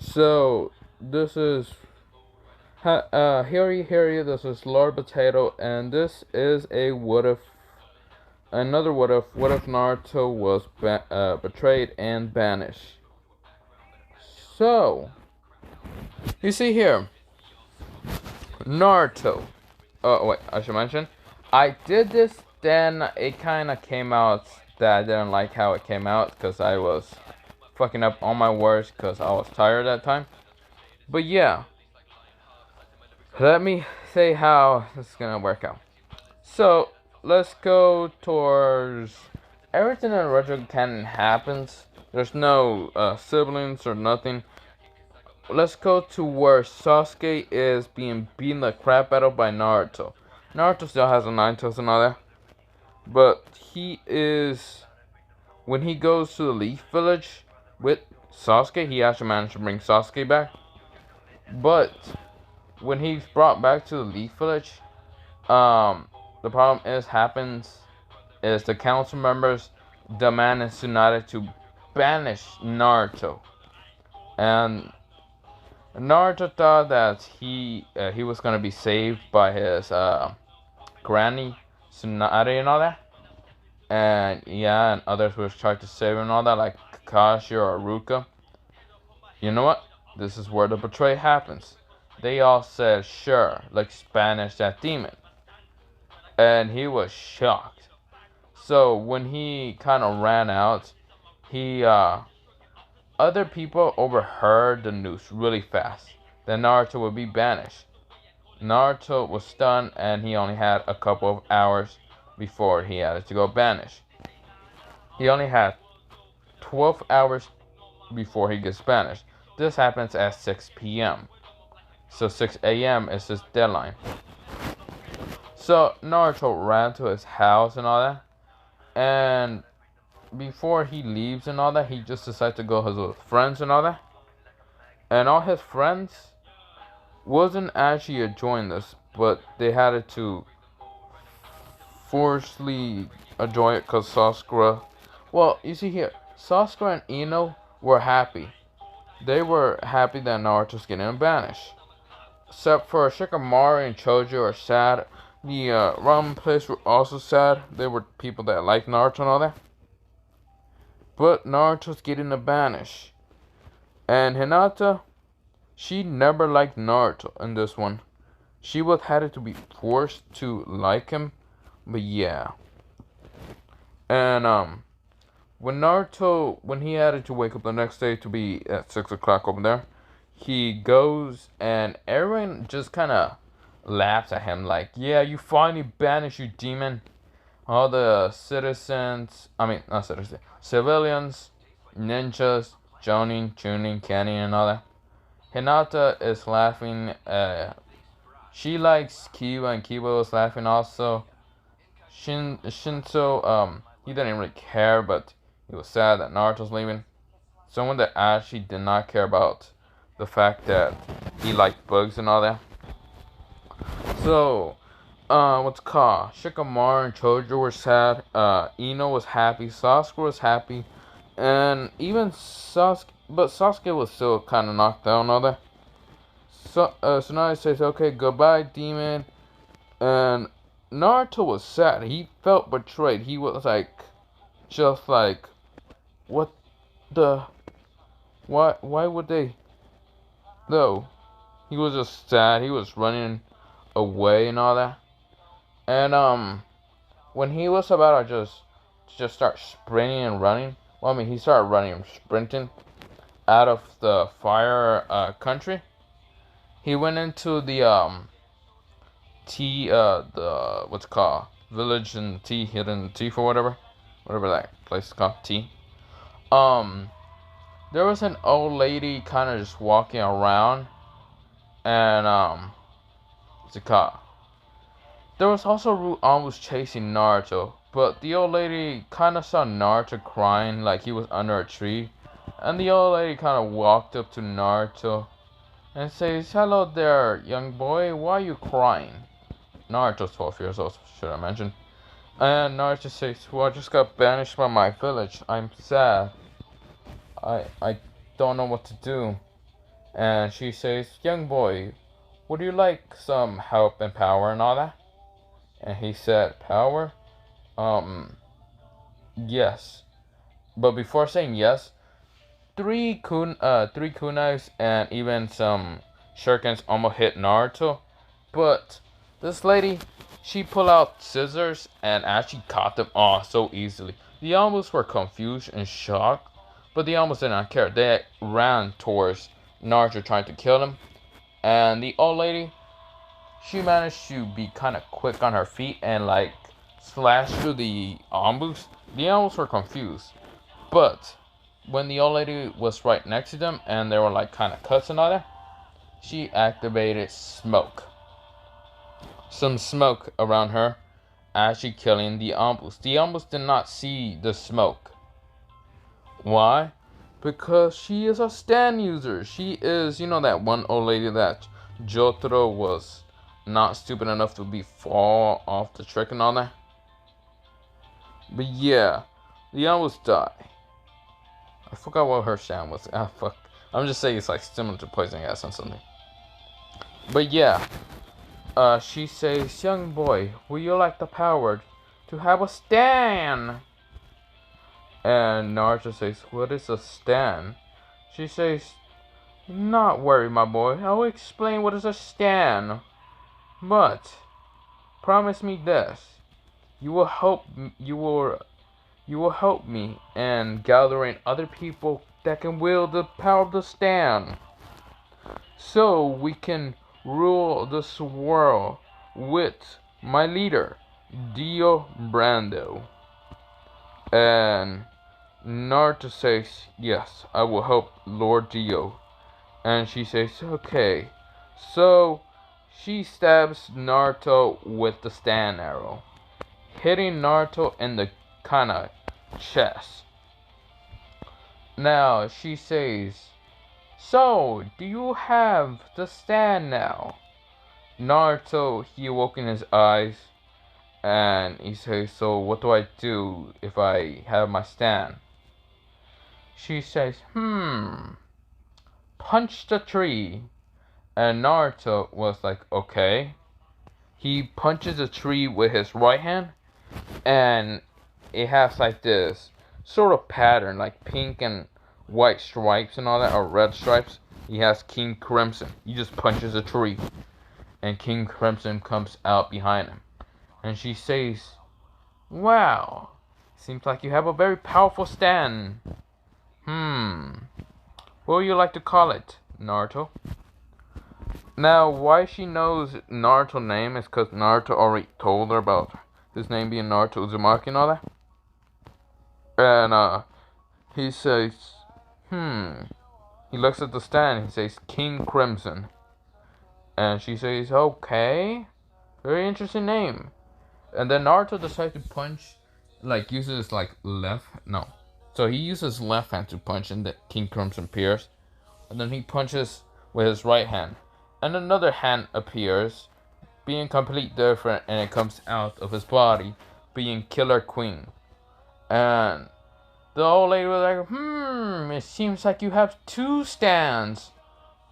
So this is Harry. This is Lord Potato, and this is a what if, another what if. What if Naruto was betrayed and banished? So you see here, Naruto. Oh wait, I should mention, I did this. Then it kind of came out that I didn't like how it came out because I was fucking up all my words because I was tired at that time. But yeah, let me say how this is gonna work out. So let's go towards everything in Naruto canon happens. There's no siblings or nothing. Let's go to where Sasuke is being beaten the crap out of by Naruto. Naruto still has a nine tails and all that, but he is when he goes to the Leaf Village with Sasuke. He actually managed to bring Sasuke back, but when he's brought back to the Leaf Village, the problem is the council members demand Tsunade to banish Naruto, and Naruto thought that he was gonna be saved by his granny Tsunade and all that, and yeah, and others were trying to save him and all that, like Kakashi or Ruka. You know what? This is where the betrayal happens. They all said, "Sure, let's banish that demon," and he was shocked. So when he kind of ran out, he other people overheard the news really fast that Naruto would be banished. Naruto was stunned and he only had a couple of hours before he had to go banished. He only had 12 hours before he gets banished. This happens at 6 p.m. So 6 a.m. is his deadline. So Naruto ran to his house and all that, and before he leaves and all that, he just decides to go with his friends and all that. And all his friends wasn't actually enjoying this, but they had to forcefully enjoy it because Sasuke. Well, you see here, Sasuke and Ino were happy. They were happy that Naruto's getting banished. Except for Shikamaru and Choji are sad. The ramen place were also sad. They were people that liked Naruto and all that. But Naruto's getting banished. And Hinata, she never liked Naruto in this one. She would had to be forced to like him. But yeah. And when he had to wake up the next day to be at 6 o'clock over there, he goes and everyone just kind of laughs at him like, "Yeah, you finally banished, you demon." All the citizens, I mean, not citizens, civilians, ninjas, Jonin, Chunin, Kenny, and all that. Hinata is laughing. She likes Kiba, and Kiba was laughing also. Shinso, he didn't really care, but he was sad that Naruto's leaving. Someone that actually did not care about the fact that he liked bugs and all that. So, what's it called? Shikamaru and Choji were sad. Ino was happy. Sasuke was happy, and even Sasuke, but Sasuke was still kind of knocked out and all that. So now he says, "Okay, goodbye, demon." And Naruto was sad. He felt betrayed. He was like, just like, what the? Why? Why would they? No. He was just sad. He was running away and all that. And when he was about to just start sprinting and running, well, I mean, he started running and sprinting out of the fire country. He went into the tea the what's it called, village and tea, hidden tea for whatever that place is called, tea. Um, there was an old lady kind of just walking around, and what's it called? There was also Ruan was chasing Naruto, but the old lady kind of saw Naruto crying like he was under a tree, and the old lady kind of walked up to Naruto and says, "Hello there, young boy, why are you crying?" Naruto's 12 years old, should I mention. And Naruto says, "Well, I just got banished by my village. I'm sad. I don't know what to do." And she says, young boy, would you like some help and power and all that? And he said, power? Um, yes. But before saying yes, three kunais and even some shurikens almost hit Naruto. But this lady, she pulled out scissors and actually caught them all so easily. The almost were confused and shocked, but they almost did not care. They ran towards Naruto trying to kill him. And the old lady, she managed to be kind of quick on her feet and like slash through the Ambus. The Ambus were confused, but when the old lady was right next to them and they were like kind of cuts and all that, she activated smoke. Some smoke around her, actually killing the Ambus. The Ambus did not see the smoke. Why? Because she is a stand user. She is, that one old lady that Jotaro was not stupid enough to be fall off the trick and all that. But yeah, the almost die. I forgot what her sound was. Ah, fuck. I'm just saying it's like similar to poison gas or something. But yeah, she says, young boy, would you like the power to have a stand? And Naruto says, what is a stand? She says, not worry, my boy. I will explain what is a stand. But promise me this: you will help me in gathering other people that can wield the power of the stand, so we can rule this world with my leader, Dio Brando. And Naruto says, yes, I will help Lord Dio. And she says, okay. So she stabs Naruto with the stand arrow, hitting Naruto in the kinda chest. Now she says, so do you have the stand now? Naruto, he awoke in his eyes and he says, so what do I do if I have my stand? She says, punch the tree. And Naruto was like, okay. He punches a tree with his right hand, and it has like this sort of pattern, like pink and white stripes and all that, or red stripes. He has King Crimson. He just punches a tree, and King Crimson comes out behind him. And she says, wow, seems like you have a very powerful stand. What would you like to call it, Naruto? Now, why she knows Naruto's name is because Naruto already told her about his name being Naruto Uzumaki and all that. And, he says, he looks at the stand, he says, King Crimson. And she says, okay, very interesting name. And then Naruto decides to punch, uses, So he uses left hand to punch, and the King Crimson appears. And then he punches with his right hand. And another hand appears, being completely different, and it comes out of his body, being Killer Queen. And the old lady was like, it seems like you have two stands.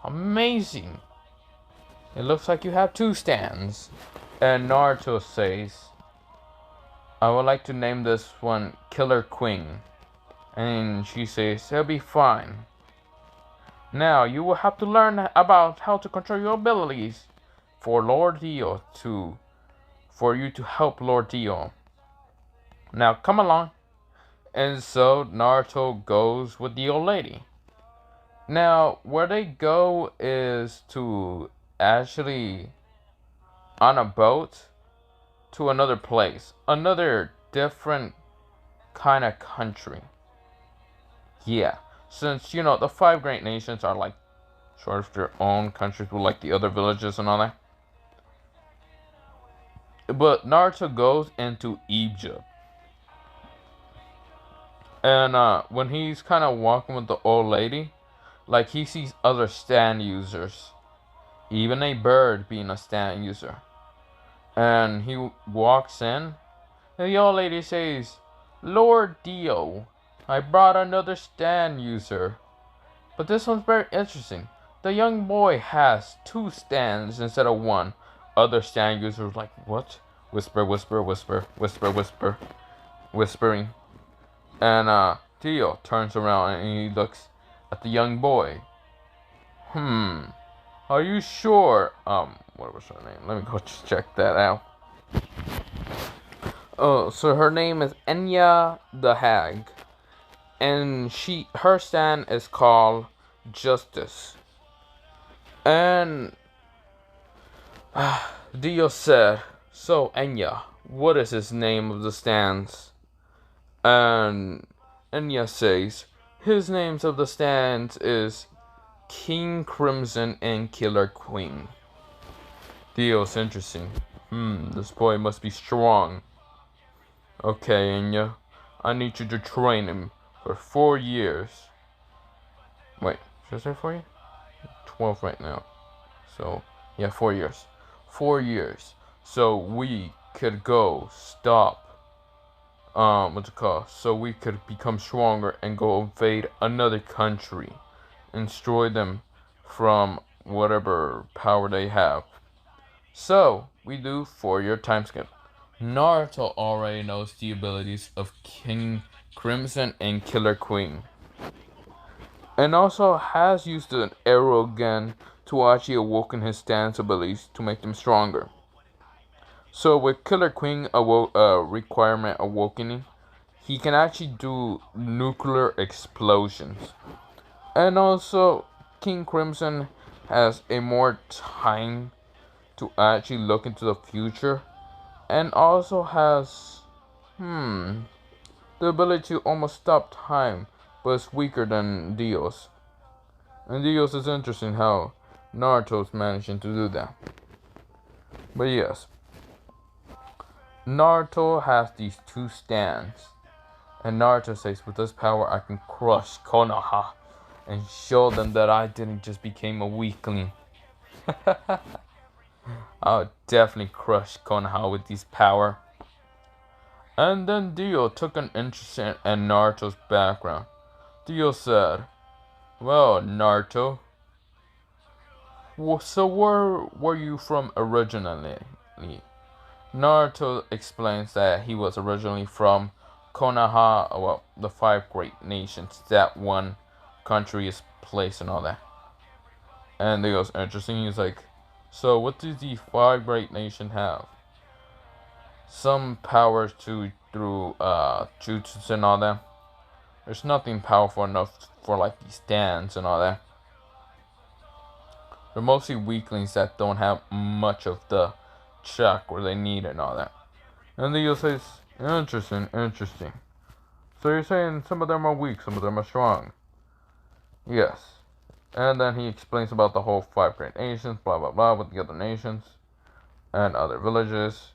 Amazing. It looks like you have two stands. And Naruto says, I would like to name this one Killer Queen. And she says, it'll be fine. Now, you will have to learn about how to control your abilities for you to help Lord Dio. Now, come along. And so, Naruto goes with the old lady. Now, where they go is to actually on a boat to another place. Another different kind of country. Yeah. Since, the five great nations are like sort of their own countries with like the other villages and all that. But Naruto goes into Egypt. And when he's kind of walking with the old lady, like he sees other stand users. Even a bird being a stand user. And he walks in. And the old lady says, Lord Dio, I brought another stand user. But this one's very interesting. the young boy has two stands instead of one. Other stand users like, what? Whisper, whisper, whisper, whisper, whisper, whispering. And Theo turns around and he looks at the young boy. Are you sure? What was her name? Let me go just check that out. Oh, so her name is Enya the Hag. And her stand is called Justice. And Dio said, so Enya, what is his name of the stands? And Enya says, his names of the stands is King Crimson and Killer Queen. Dio's interesting. This boy must be strong. Okay, Enya, I need you to train him for 4 years. Wait, should I say 4 years? 12 right now. So, yeah, 4 years. 4 years. So we could go stop, what's it called? So we could become stronger and go invade another country and destroy them from whatever power they have. So, we do 4-year time skip. Naruto already knows the abilities of King Crimson and Killer Queen. And also has used an arrow again to actually awaken his stance abilities to make them stronger. So with Killer Queen requirement awakening, he can actually do nuclear explosions. And also King Crimson has a more time to actually look into the future. And also has the ability to almost stop time, but it's weaker than Dio's. And Dio's is interesting how Naruto's managing to do that. But yes, Naruto has these two stands. And Naruto says, with this power I can crush Konoha and show them that I didn't just become a weakling. I'll definitely crush Konoha with this power. And then Dio took an interest in Naruto's background. Dio said, well, Naruto, so where were you from originally? Naruto explains that he was originally from Konoha, well, the 5 great nations. That one country is placed and all that. And Dio's interesting. He's like, so what do the 5 great nations have? Some powers through jutsus and all that. There's nothing powerful enough for like these stands and all that. They're mostly weaklings that don't have much of the chakra they need and all that. And then you'll say, interesting. So you're saying some of them are weak, some of them are strong. Yes. And then he explains about the whole 5 great nations, blah blah blah, with the other nations and other villages.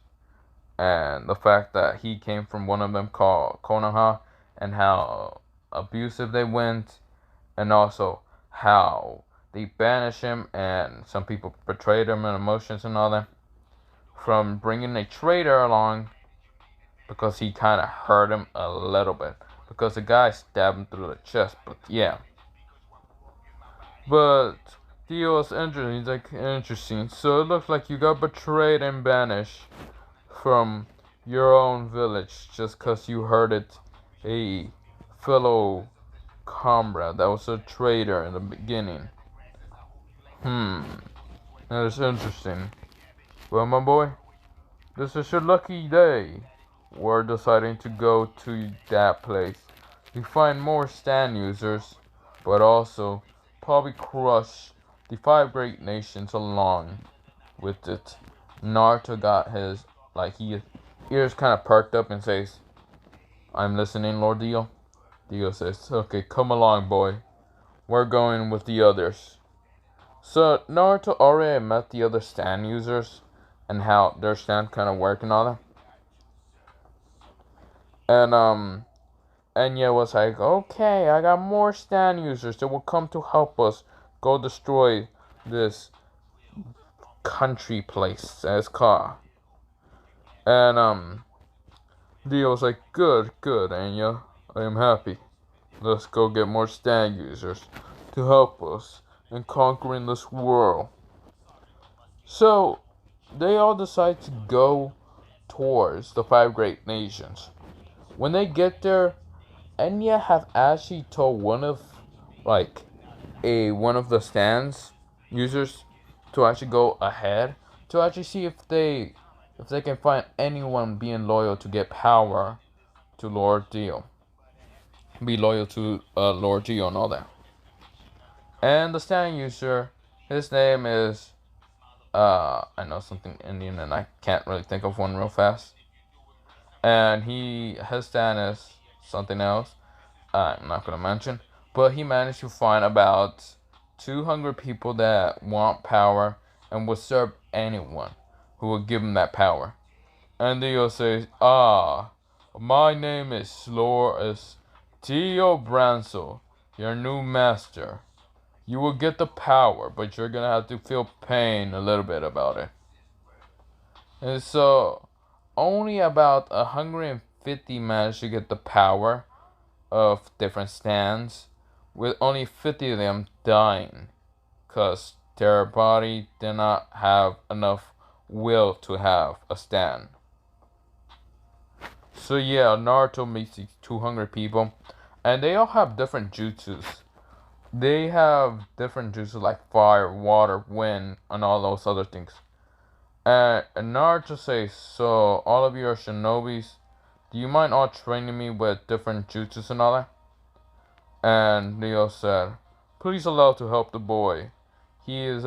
And the fact that he came from one of them called Konoha, and how abusive they went, and also how they banished him, and some people betrayed him in emotions and all that, from bringing a traitor along, because he kind of hurt him a little bit, because the guy stabbed him through the chest, but yeah. But Theo was interesting, he's like, interesting, so it looks like you got betrayed and banished from your own village just because you hurted a fellow comrade that was a traitor in the beginning. That is interesting. Well, my boy, this is your lucky day. We're deciding to go to that place to find more stand users, but also probably crush the 5 great nations along with it. Naruto got his, he ears kind of perked up and says, I'm listening, Lord Dio. Dio says, okay, come along, boy. We're going with the others. So Naruto already met the other stand users and how their stand kind of work and all that. And Enya was like, okay, I got more stand users that will come to help us go destroy this country place that is called. And Dio was like, good, Enya. I am happy. Let's go get more stand users to help us and conquering this world. So they all decide to go towards the five great nations. When they get there, Enya have actually told like one of the stands users to actually go ahead to actually see if they can find anyone being loyal to get power to Lord Dio, be loyal to Lord Dio and all that. And the stand user, his name is I know something Indian and I can't really think of one real fast. And his stand is something else I'm not gonna mention, but he managed to find about 200 people that want power and will serve anyone who will give him that power. And Dio says, my name is Tio Bransel, your new master. You will get the power, but you're gonna have to feel pain a little bit about it. And so, only about 150 managed to get the power of different stands, with only 50 of them dying, because their body did not have enough will to have a stand. So yeah, Naruto meets these 200 people, and they all have different jutsus. They have different jutsus like fire, water, wind, and all those other things. And Naruto says, so all of you are shinobis, do you mind all training me with different jutsus and all that? And Neo said, please allow to help the boy. He is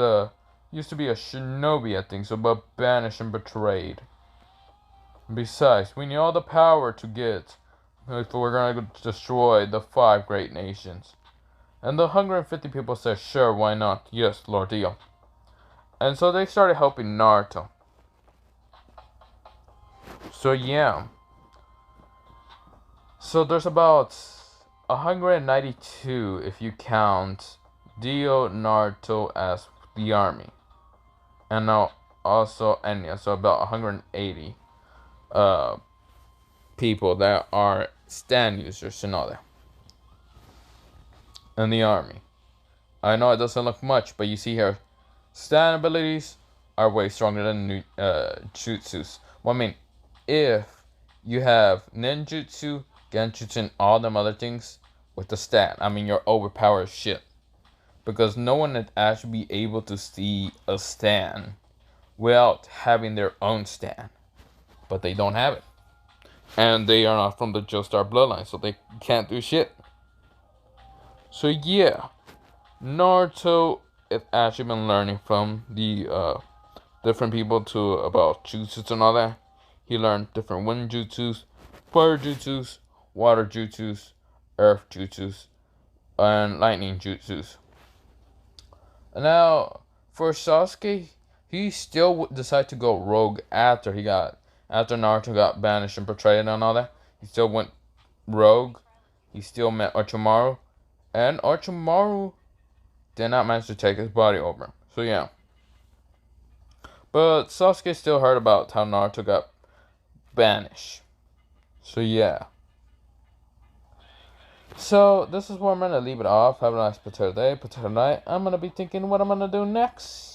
used to be a shinobi, I think so, but banished and betrayed. Besides, we need all the power to get if we're gonna destroy the five great nations. And the 150 people said, sure, why not? Yes, Lord Dio. And so they started helping Naruto. So yeah. So there's about 192 if you count Dio, Naruto as the army. And now also Enya, so about 180 people that are stand users and all that. And the army. I know it doesn't look much, but you see here, stand abilities are way stronger than jutsus. Well, I mean, if you have ninjutsu, genjutsu, and all them other things with the stand, I mean, you're overpowered shit. Because no one would actually be able to see a stand without having their own stand. But they don't have it. And they are not from the Joestar bloodline, so they can't do shit. So yeah, Naruto has actually been learning from the different people to about jutsus and all that. He learned different wind jutsus, fire jutsus, water jutsus, earth jutsus, and lightning jutsus. Now, for Sasuke, he still decided to go rogue after Naruto got banished and betrayed and all that. He still went rogue. He still met Orochimaru, and Orochimaru did not manage to take his body over. So yeah. But Sasuke still heard about how Naruto got banished. So yeah. So this is where I'm gonna leave it off. Have a nice potato day, potato night. I'm gonna be thinking what I'm gonna do next.